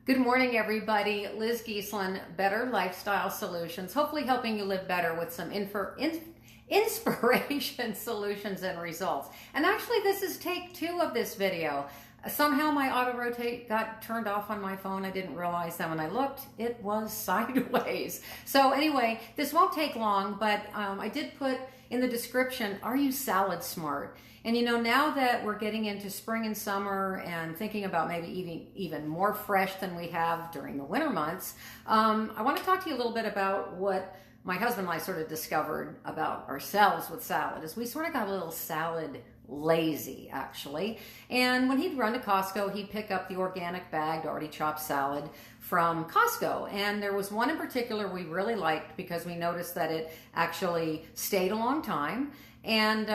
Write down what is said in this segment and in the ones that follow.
Good morning, everybody. Liz Giesland, Better Lifestyle Solutions, hopefully helping you live better with some inspiration, solutions, and results. And actually, this is take 2 of this video. Somehow my auto rotate got turned off on my phone. I didn't realize that when I looked, it was sideways. So anyway, this won't take long, but I did put in the description, are you salad smart? And you know, now that we're getting into spring and summer and thinking about maybe eating even more fresh than we have during the winter months, I want to talk to you a little bit about what my husband and I sort of discovered about ourselves with salad. Is we sort of got a little salad lazy, actually. And when he'd run to Costco, he'd pick up the organic bagged, already chopped salad from Costco. And there was one in particular we really liked because we noticed that it actually stayed a long time. And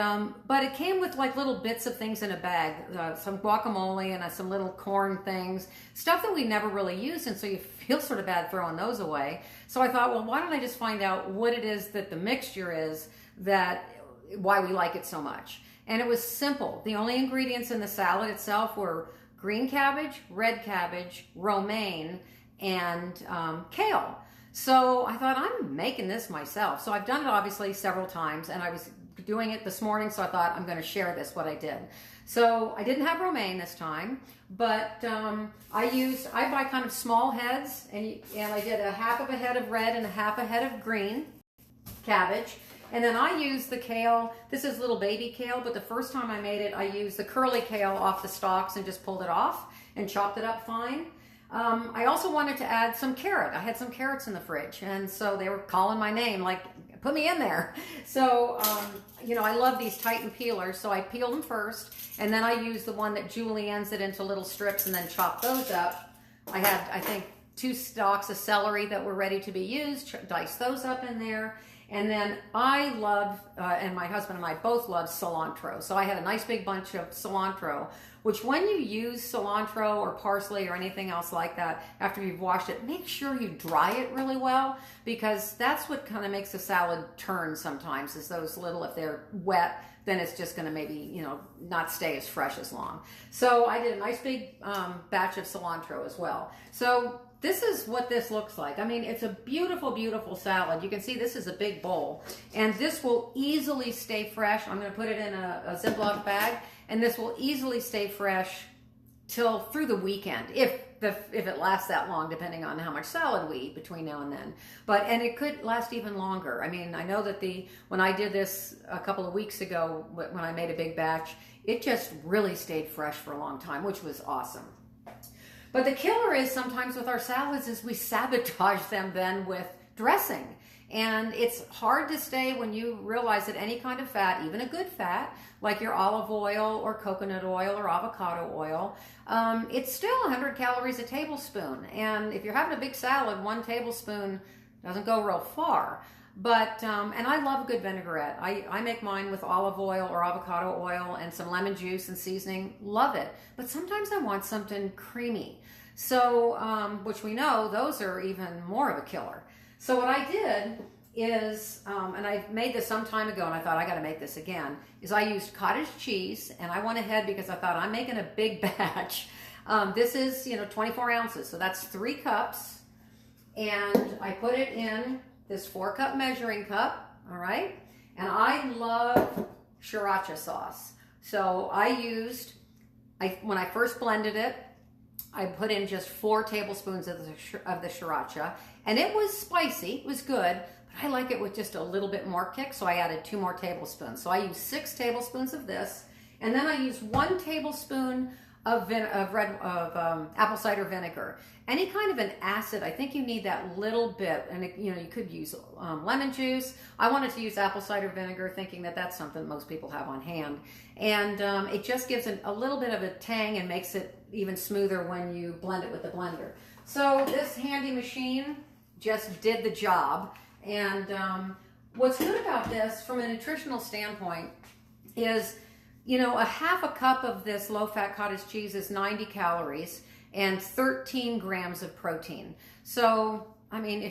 but it came with like little bits of things in a bag, some guacamole and some little corn things, stuff that we never really used, and so you feel sort of bad throwing those away. So I thought, well, why don't I just find out what it is that the mixture is, that why we like it so much. And it was simple. The only ingredients in the salad itself were green cabbage, red cabbage, romaine, and kale. So I thought, I'm making this myself. So I've done it obviously several times, and I was doing it this morning, so I thought I'm going to share this, what I did. So I didn't have romaine this time, but I buy kind of small heads, and I did a half of a head of red and a half a head of green cabbage. And then I use the kale. This is little baby kale, but the first time I made it, I used the curly kale off the stalks and just pulled it off and chopped it up fine. I also wanted to add some carrot. I had some carrots in the fridge, and so they were calling my name, like, put me in there. So, you know, I love these Titan peelers, so I peeled them first, and then I used the one that juliennes it into little strips and then chopped those up. I had, I think, 2 stalks of celery that were ready to be used, diced those up in there. And then I love, and my husband and I both love cilantro. So I had a nice big bunch of cilantro, which when you use cilantro or parsley or anything else like that, after you've washed it, make sure you dry it really well, because that's what kind of makes the salad turn sometimes, is those little, if they're wet, then it's just going to maybe, you know, not stay as fresh as long. So I did a nice big batch of cilantro as well. So this is what this looks like. I mean, it's a beautiful, beautiful salad. You can see this is a big bowl, and this will easily stay fresh. I'm going to put it in a Ziploc bag, and this will easily stay fresh till through the weekend, if it lasts that long, depending on how much salad we eat between now and then. And it could last even longer. I mean, I know that when I did this a couple of weeks ago, when I made a big batch, it just really stayed fresh for a long time, which was awesome. But the killer is sometimes with our salads is we sabotage them then with dressing. And it's hard to stay when you realize that any kind of fat, even a good fat, like your olive oil or coconut oil or avocado oil, it's still 100 calories a tablespoon. And if you're having a big salad, 1 tablespoon doesn't go real far. But, and I love a good vinaigrette. I make mine with olive oil or avocado oil and some lemon juice and seasoning. Love it. But sometimes I want something creamy. So, which we know, those are even more of a killer. So what I did is, and I made this some time ago and I thought I got to make this again, is I used cottage cheese, and I went ahead because I thought I'm making a big batch. This is, you know, 24 ounces. So that's 3 cups. And I put it in this 4-cup measuring cup, all right? And I love sriracha sauce. So when I first blended it, I put in just 4 tablespoons of the sriracha, and it was spicy, it was good, but I like it with just a little bit more kick, so I added 2 more tablespoons. So I used 6 tablespoons of this, and then I used 1 tablespoon of apple cider vinegar. Any kind of an acid, I think you need that little bit, and you know, you could use lemon juice. I wanted to use apple cider vinegar, thinking that that's something most people have on hand, and it just gives a little bit of a tang and makes it even smoother when you blend it with the blender. So this handy machine just did the job. And what's good about this from a nutritional standpoint is, you know, a half a cup of this low-fat cottage cheese is 90 calories and 13 grams of protein. So, I mean,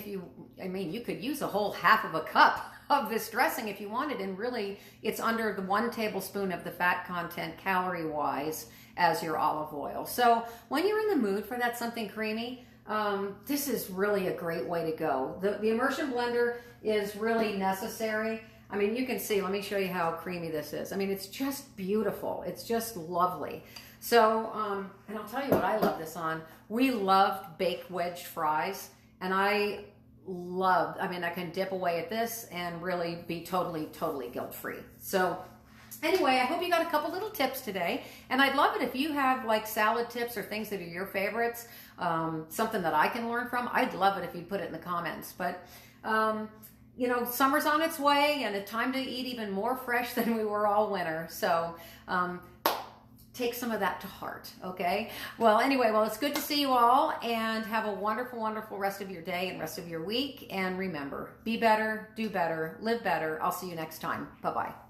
you could use a whole half of a cup of this dressing if you wanted, and really it's under the 1 tablespoon of the fat content calorie wise as your olive oil. So when you're in the mood for that something creamy, this is really a great way to go. The immersion blender is really necessary. I mean, you can see, let me show you how creamy this is. I mean, it's just beautiful. It's just lovely. So, and I'll tell you what I love this on. We loved baked wedge fries, and I mean, I can dip away at this and really be totally guilt-free. So anyway, I hope you got a couple little tips today, and I'd love it if you have like salad tips or things that are your favorites, something that I can learn from. I'd love it if you put it in the comments. But you know, summer's on its way, and it's time to eat even more fresh than we were all winter. So take some of that to heart, okay? Well, anyway, it's good to see you all, and have a wonderful rest of your day and rest of your week. And remember, be better, do better, live better. I'll see you next time. Bye-bye.